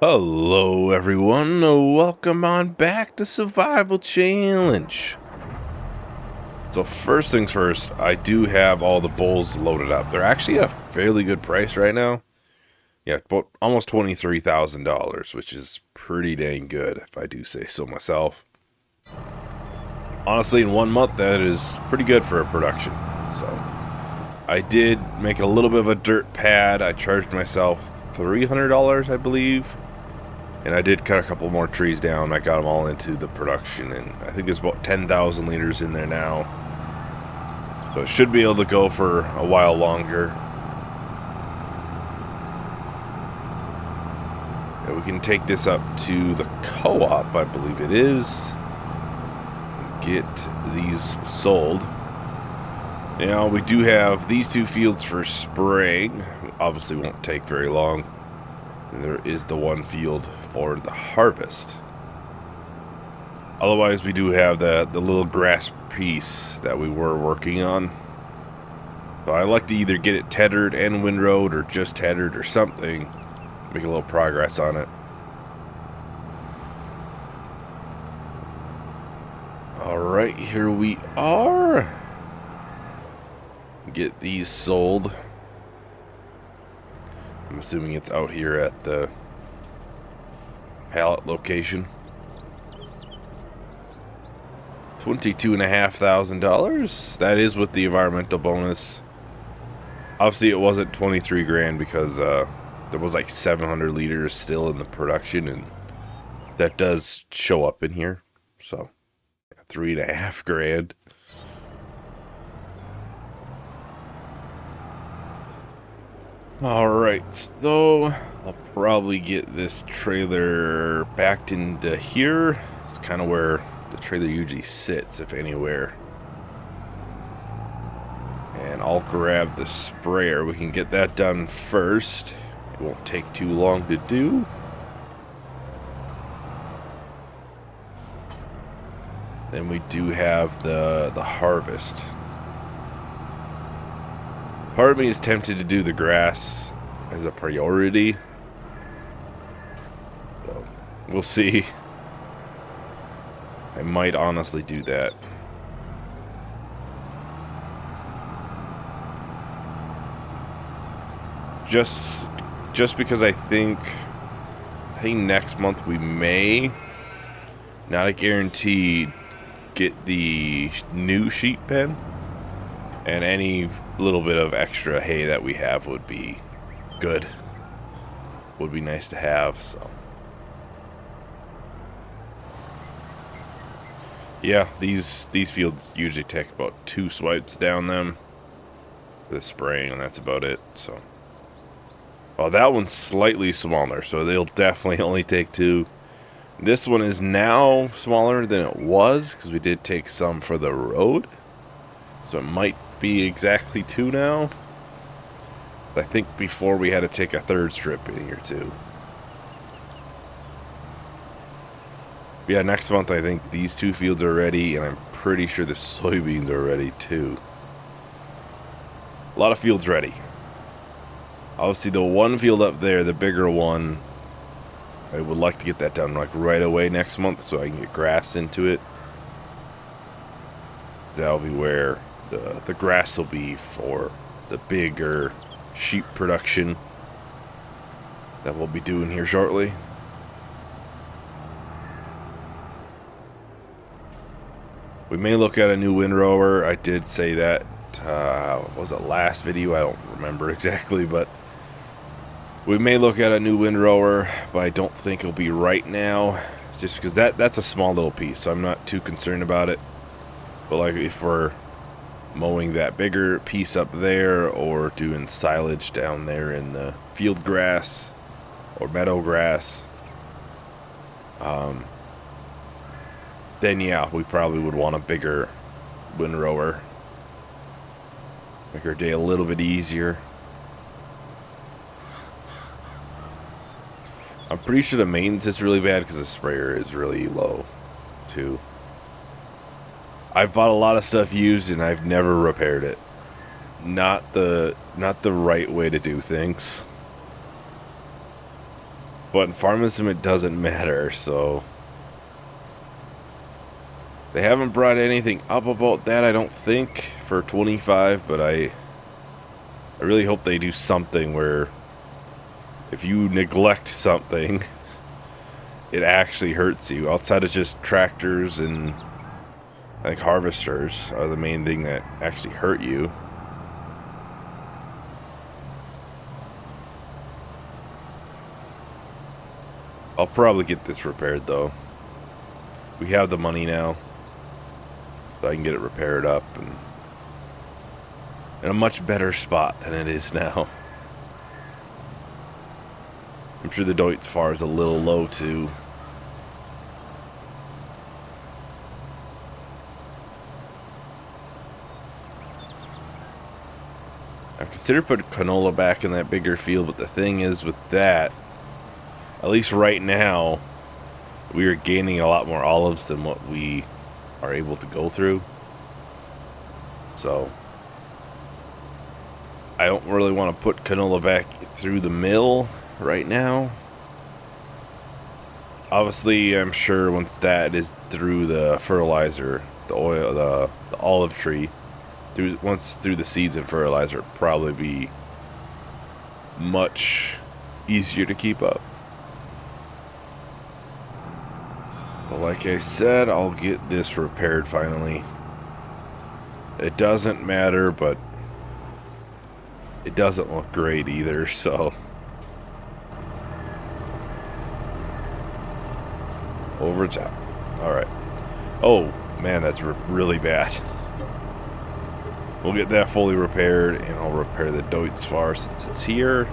Hello everyone, welcome on back to Survival Challenge. So first things first, I do have all the bulls loaded up. They're actually at a fairly good price right now. Yeah, about almost $23,000, which is pretty dang good if I do say so myself. Honestly, in 1 month that is pretty good for a production. So I did make a little bit of a dirt pad. I charged myself $300, I believe. And I did cut a couple more trees down. I got them all into the production, and I think there's about 10,000 liters in there now. So it should be able to go for a while longer. And we can take this up to the co-op, I believe it is. Get these sold. Now, we do have these two fields for spraying. Obviously won't take very long. And there is the one field for the harvest. Otherwise, we do have the little grass piece that we were working on. So I like to either get it tethered and windrowed, or just tethered or something. Make a little progress on it. Alright, here we are. Get these sold. I'm assuming it's out here at the pallet location. $22,500. That is with the environmental bonus. Obviously, it wasn't 23 grand because there was like 700 liters still in the production, and that does show up in here. So, 3.5 grand. Alright, so I'll probably get this trailer backed into here. It's kind of where the trailer usually sits, if anywhere. And I'll grab the sprayer. We can get that done first. It won't take too long to do. Then we do have the harvest. Part of me is tempted to do the grass as a priority. So, we'll see. I might honestly do that. Just because I think next month we may, not a guarantee, get the new sheep pen. And any little bit of extra hay that we have would be good. Would be nice to have, so. Yeah, these fields usually take about 2 swipes down them for the spraying, and that's about it, so. Well, that one's slightly smaller, so they'll definitely only take 2. This one is now smaller than it was, because we did take some for the road. So it might be exactly 2 now. I think before we had to take a 3rd strip in here too. Yeah, next month I think these 2 fields are ready, and I'm pretty sure the soybeans are ready too. A lot of fields ready. Obviously the one field up there, the bigger one, I would like to get that done like right away next month so I can get grass into it. That'll be where the grass will be for the bigger sheep production that we'll be doing here shortly. We may look at a new windrower. I did say that, was it last video? I don't remember exactly, but we may look at a new windrower, but I don't think it'll be right now. It's just because that's a small little piece, so I'm not too concerned about it. But like if we're mowing that bigger piece up there, or doing silage down there in the field grass or meadow grass, then yeah, we probably would want a bigger windrower. Make our day a little bit easier. I'm pretty sure the maintenance is really bad because the sprayer is really low too. I've bought a lot of stuff used and I've never repaired it. Not the right way to do things. But in Farming Sim, it doesn't matter, so... They haven't brought anything up about that, I don't think, for 25, but I really hope they do something where if you neglect something, it actually hurts you. Outside of just tractors and I think harvesters are the main thing that actually hurt you. I'll probably get this repaired though. We have the money now, so I can get it repaired up and in a much better spot than it is now. I'm sure the Deutz Fahr is a little low too. I've considered putting canola back in that bigger field, but the thing is with that, at least right now, we are gaining a lot more olives than what we are able to go through. So, I don't really want to put canola back through the mill right now. Obviously, I'm sure once that is through the fertilizer, the oil, the olive tree, once through the seeds and fertilizer, it'll probably be much easier to keep up. But like I said, I'll get this repaired finally. It doesn't matter, but it doesn't look great either, so. Overtime. Alright. Oh, man, that's really bad. We'll get that fully repaired, and I'll repair the Deutz Fahr since it's here.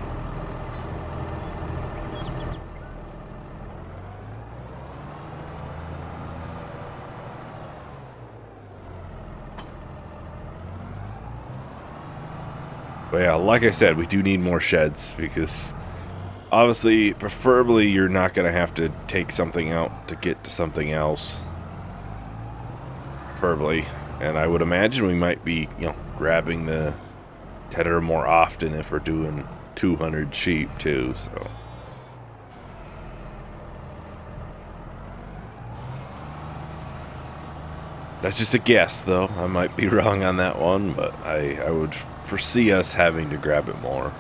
But yeah, like I said, we do need more sheds because obviously, preferably, you're not going to have to take something out to get to something else. Preferably. And I would imagine we might be, grabbing the tedder more often if we're doing 200 sheep too, so. That's just a guess, though. I might be wrong on that one, but I would foresee us having to grab it more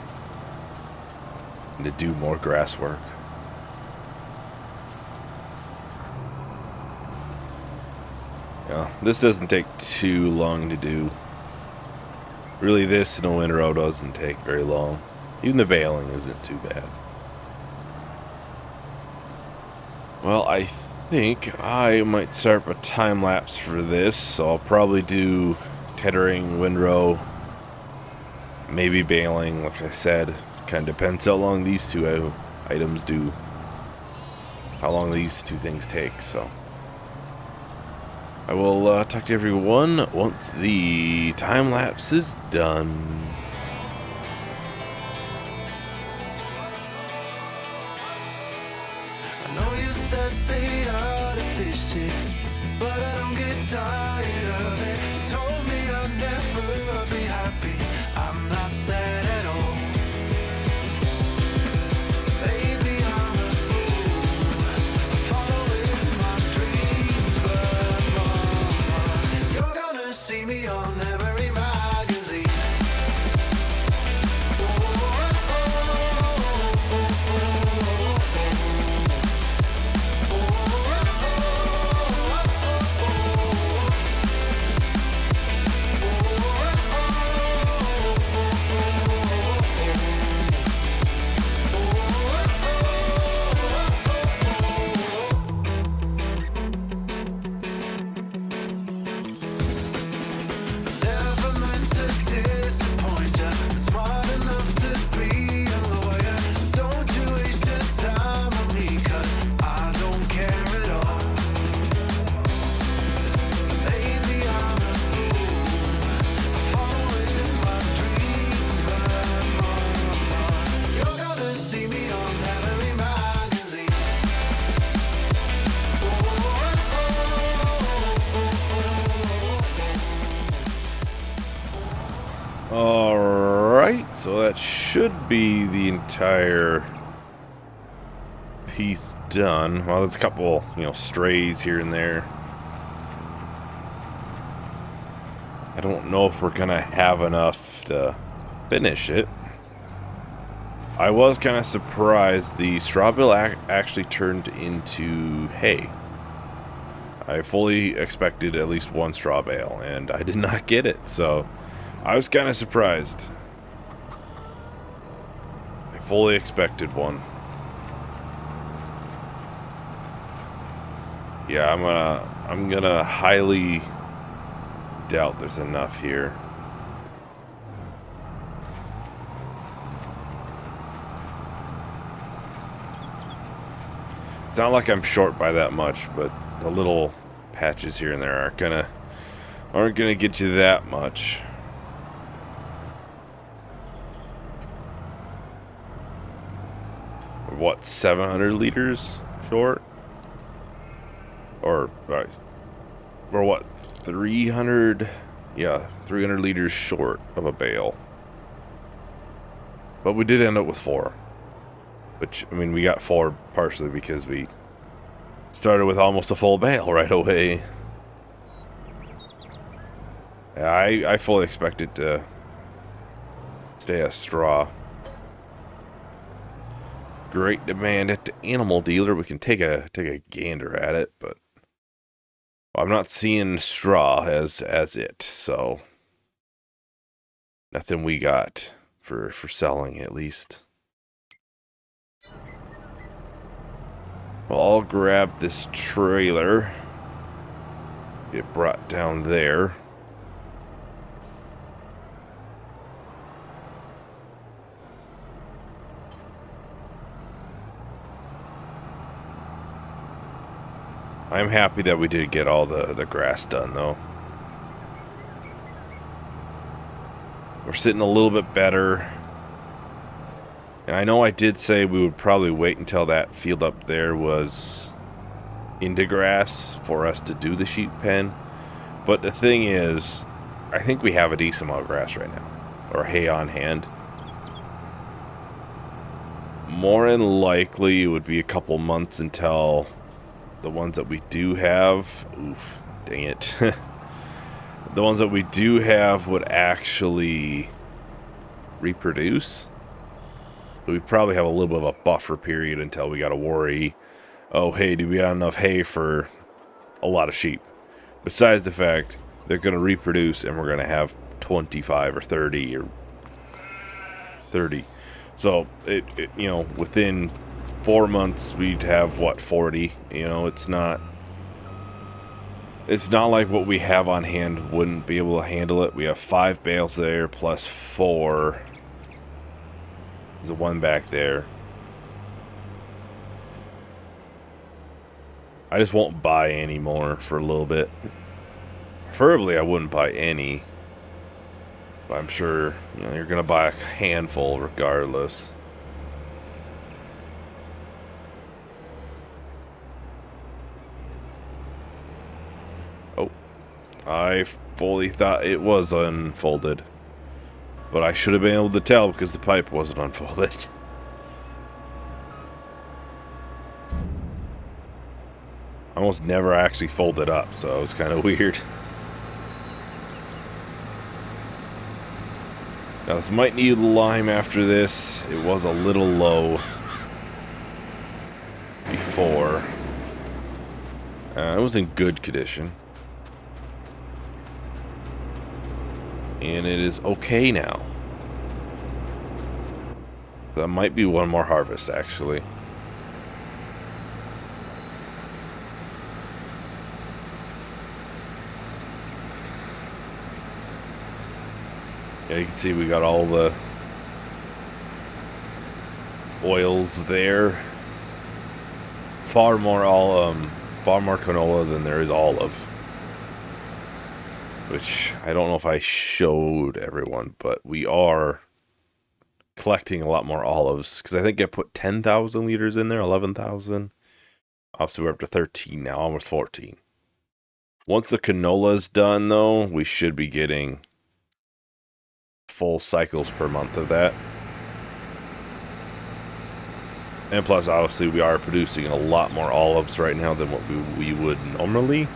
and to do more grass work. Yeah, this doesn't take too long to do. Really, this in a windrow doesn't take very long. Even the baling isn't too bad. Well, I think I might start a time lapse for this, so I'll probably do tethering, windrow, maybe baling, like I said. Kind of depends how long these two items do, how long these two things take, so. I will talk to everyone once the time lapse is done. I know you said stay out of this shit, but I don't get tired of it. You told me I'd never be happy. I'm not sad at all. Maybe I'm a fool, following my dreams, but mama, you're gonna see me on every magazine. Never meant to disappoint ya. Smart enough to be a lawyer. Don't you waste your time on me, 'cause I don't care at all. Maybe I'm a fool, following my dreams, but mama, you're gonna see me on every magazine. Alright, so that should be the entire piece done. Well, there's a couple, strays here and there. I don't know if we're gonna have enough to finish it. I was kind of surprised the straw bale actually turned into hay. I fully expected at least one straw bale, and I did not get it, so I was kind of surprised. I fully expected one. Yeah, I'm gonna highly doubt there's enough here. It's not like I'm short by that much, but the little patches here and there aren't gonna get you that much. What, 700 liters short? Or what, 300? Yeah, 300 liters short of a bale. But we did end up with 4. Which, I mean, we got 4 partially because we started with almost a full bale right away. Yeah, I fully expected to stay a straw. Great demand at the animal dealer. We can take a gander at it, but I'm not seeing straw as it, so nothing we got for selling, at least. Well, I'll grab this trailer, get it brought down there. I'm happy that we did get all the grass done, though. We're sitting a little bit better. And I know I did say we would probably wait until that field up there was into grass for us to do the sheep pen. But the thing is, I think we have a decent amount of grass right now. Or hay on hand. More than likely, it would be a couple months until the ones that we do have... Oof, dang it. The ones that we do have would actually reproduce. We probably have a little bit of a buffer period until we gotta worry, oh hey, do we have enough hay for a lot of sheep? Besides the fact they're gonna reproduce and we're gonna have 25 or 30 or 30. So it within 4 months we'd have what, 40. It's not like what we have on hand wouldn't be able to handle it. We have 5 bales there plus 4. There's one back there. I just won't buy any more for a little bit. Preferably, I wouldn't buy any. But I'm sure, you're going to buy a handful regardless. Oh. I fully thought it was unfolded. But I should have been able to tell because the pipe wasn't unfolded. I almost never actually folded up, so it was kind of weird. Now this might need lime after this. It was a little low before. It was in good condition. And it is okay now. That might be one more harvest, actually. Yeah, you can see we got all the oils there. Far more canola than there is olive. Which, I don't know if I showed everyone, but we are collecting a lot more olives. Because I think I put 10,000 liters in there, 11,000. Obviously, we're up to 13 now, almost 14. Once the canola's done, though, we should be getting full cycles per month of that. And plus, obviously, we are producing a lot more olives right now than what we would normally.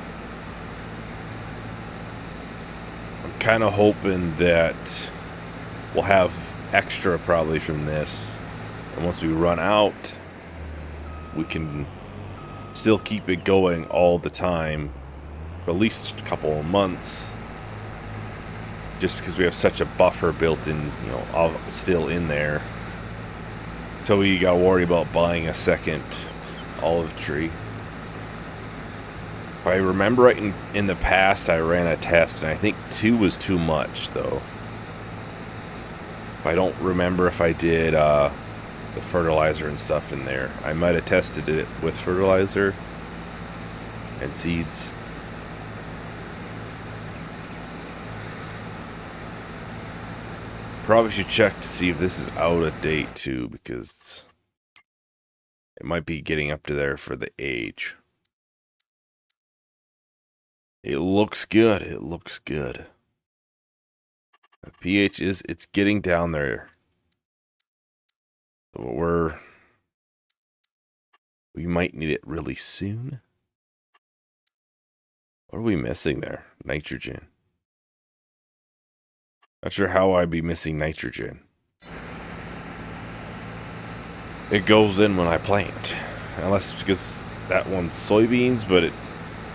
I'm kind of hoping that we'll have extra probably from this. And once we run out, we can still keep it going all the time for at least a couple of months. Just because we have such a buffer built in, you know, all still in there. So we got to worry about buying a second olive tree. If I remember right, in the past, I ran a test, and I think 2 was too much, though. I don't remember if I did the fertilizer and stuff in there. I might have tested it with fertilizer and seeds. Probably should check to see if this is out of date too, because it might be getting up to there for the age. It looks good. It looks good. The pH it's getting down there. So we might need it really soon. What are we missing there? Nitrogen. Not sure how I'd be missing nitrogen. It goes in when I plant. Unless because that one's soybeans, but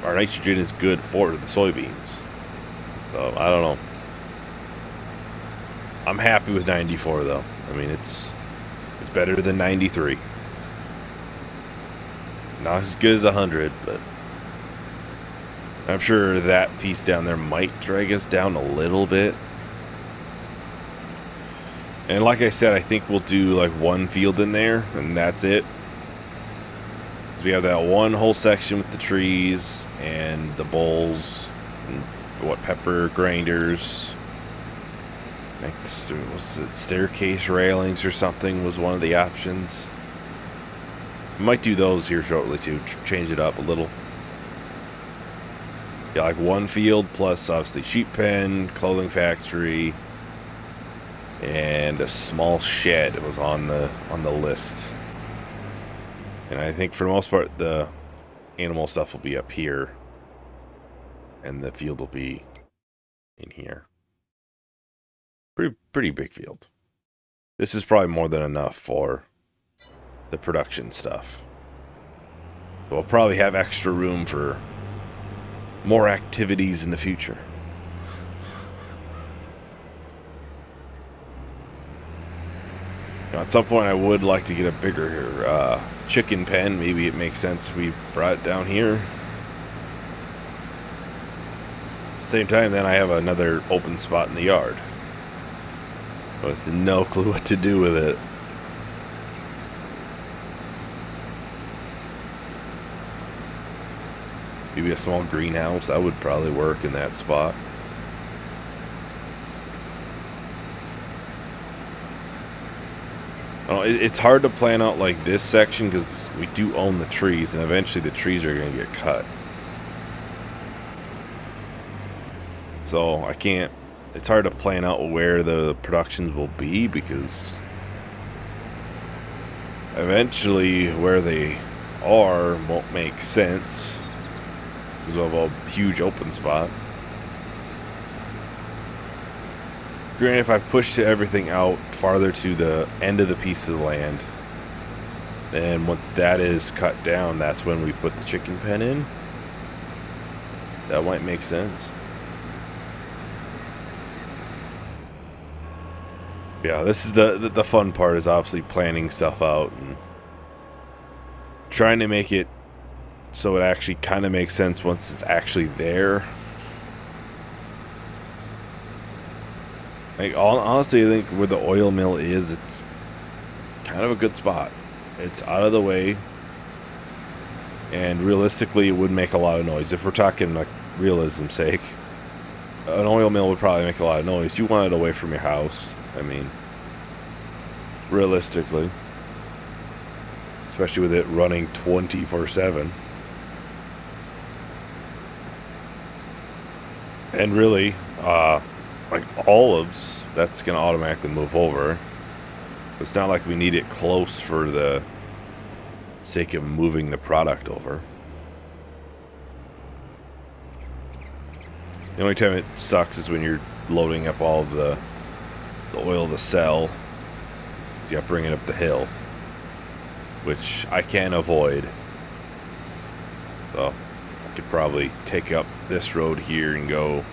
our nitrogen is good for the soybeans. So, I don't know. I'm happy with 94 though. I mean, it's better than 93. Not as good as 100, but I'm sure that piece down there might drag us down a little bit. And like I said, I think we'll do like one field in there, and that's it. We have that one whole section with the trees and the bowls and pepper grinders. I think this was it, staircase railings or something was one of the options. We might do those here shortly too, change it up a little. Yeah, like one field plus obviously sheep pen, clothing factory, and a small shed was on the list. And I think for the most part the animal stuff will be up here and the field will be in here. Pretty big field. This is probably more than enough for the production stuff. So we'll probably have extra room for more activities in the future. At some point I would like to get a bigger chicken pen. Maybe it makes sense if we brought it down here. Same time then I have another open spot in the yard with no clue what to do with it. Maybe a small greenhouse, that would probably work in that spot. It's hard to plan out like this section because we do own the trees, and eventually the trees are going to get cut. So I can't, it's hard to plan out where the productions will be because eventually where they are won't make sense because we'll have a huge open spot. Granted, if I push everything out farther to the end of the piece of the land, and once that is cut down, that's when we put the chicken pen in. That might make sense. Yeah, this is the fun part, is obviously planning stuff out and trying to make it so it actually kind of makes sense once it's actually there. Like, honestly, I think where the oil mill is, it's kind of a good spot. It's out of the way, and realistically, it would make a lot of noise. If we're talking like realism's sake, an oil mill would probably make a lot of noise. You want it away from your house. I mean, realistically, especially with it running 24/7. And really, like olives, that's going to automatically move over. It's not like we need it close for the sake of moving the product over. The only time it sucks is when you're loading up all of the oil to sell. You have to bring it up the hill, which I can't avoid. So I could probably take up this road here and go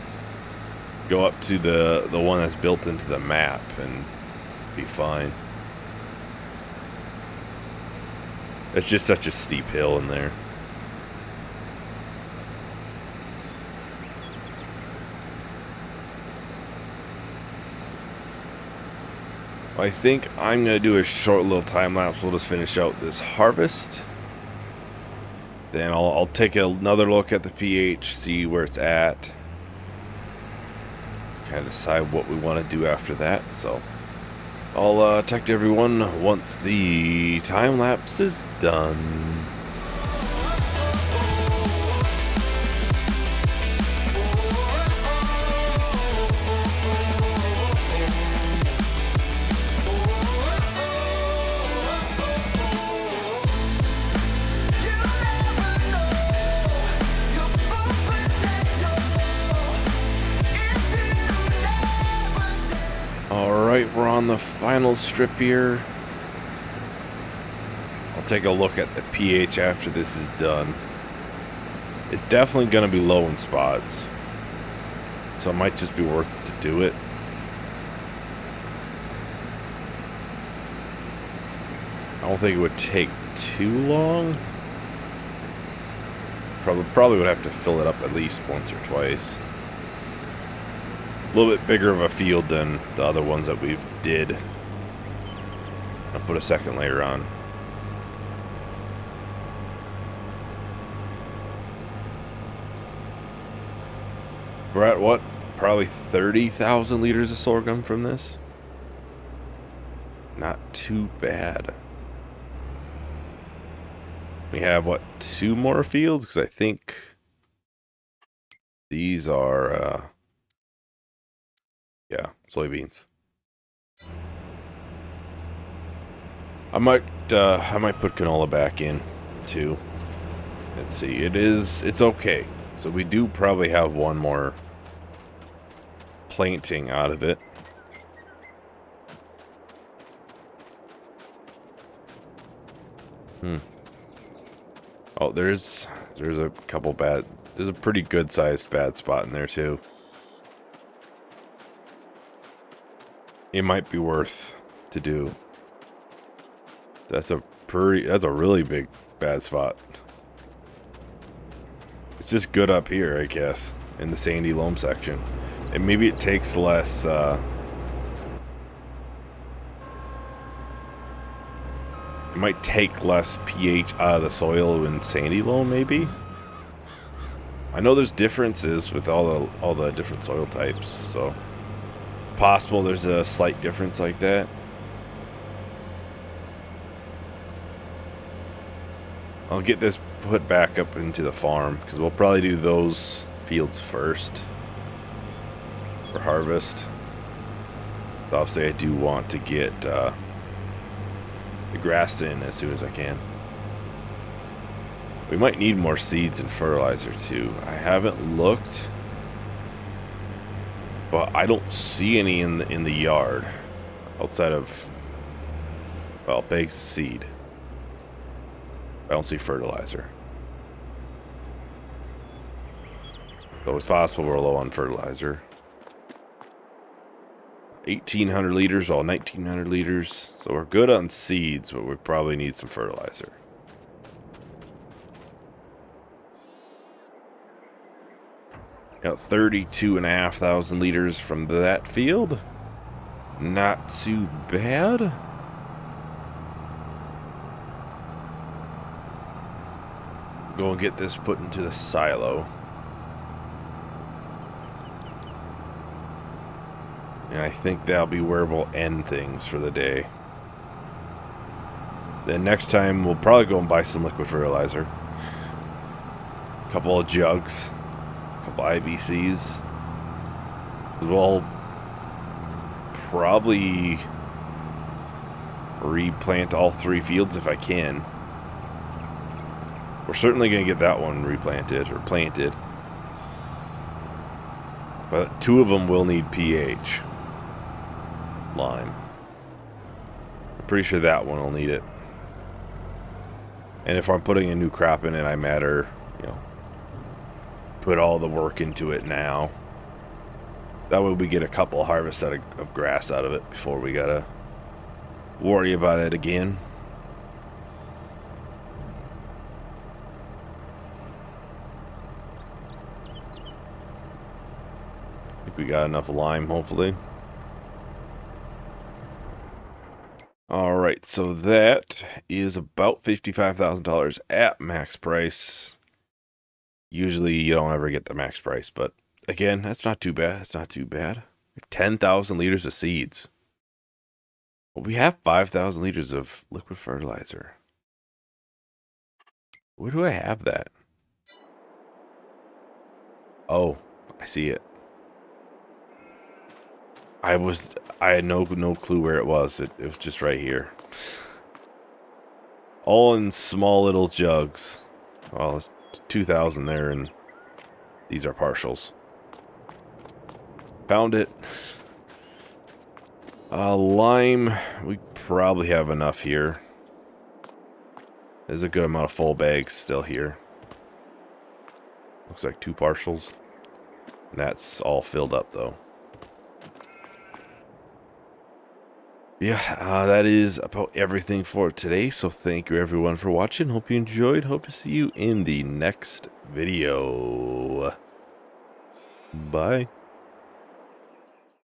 up to the one that's built into the map and be fine. It's just such a steep hill in there. I think I'm going to do a short little time lapse. We'll just finish out this harvest. Then I'll take another look at the pH, see where it's at. Kind of decide what we want to do after that. So I'll text everyone once the time lapse is done. Alright, we're on the final strip here. I'll take a look at the pH after this is done. It's definitely going to be low in spots, so it might just be worth it to do it. I don't think it would take too long. Probably would have to fill it up at least once or twice. A little bit bigger of a field than the other ones that we've did. I'll put a second layer on. We're at what? Probably 30,000 liters of sorghum from this. Not too bad. We have what, 2 more fields? Because I think these are yeah, soybeans. I might put canola back in too. Let's see. It's okay. So we do probably have one more planting out of it. Oh, there's a couple bad. There's a pretty good sized bad spot in there too. It might be worth to do. That's a really big bad spot. It's just good up here, I guess, in the sandy loam section. And maybe it takes less it might take less pH out of the soil in sandy loam, maybe. I know there's differences with all the different soil types, so possible there's a slight difference like that. I'll get this put back up into the farm because we'll probably do those fields first for harvest. But obviously I do want to get the grass in as soon as I can. We might need more seeds and fertilizer too. I haven't looked, but I don't see any in the yard outside of, well, bags of seed. I don't see fertilizer. So it's possible we're low on fertilizer. 1,800 liters, all 1,900 liters. So we're good on seeds, but we probably need some fertilizer. Got 32,500 liters from that field. Not too bad. Go and get this put into the silo. And I think that'll be where we'll end things for the day. Then next time we'll probably go and buy some liquid fertilizer. A couple of jugs. A couple IBCs. We'll probably replant all 3 fields if I can. We're certainly going to get that one replanted or planted. But 2 of them will need pH. Lime. I'm pretty sure that one will need it. And if I'm putting a new crop in it, I matter, you know, put all the work into it now. That way we get a couple of harvests of grass out of it before we gotta worry about it again. I think we got enough lime, hopefully. Alright, so that is about $55,000 at max price. Usually you don't ever get the max price, but again, that's not too bad. It's not too bad. We have 10,000 liters of seeds. Well, we have 5,000 liters of liquid fertilizer. Where do I have that? Oh, I see it. I had no clue where it was. It was just right here. All in small little jugs. Well, it's 2,000 there, and these are partials. Found it. Lime, we probably have enough here. There's a good amount of full bags still here. Looks like 2 partials. And that's all filled up, though. Yeah, that is about everything for today. So thank you everyone for watching. Hope you enjoyed. Hope to see you in the next video. Bye.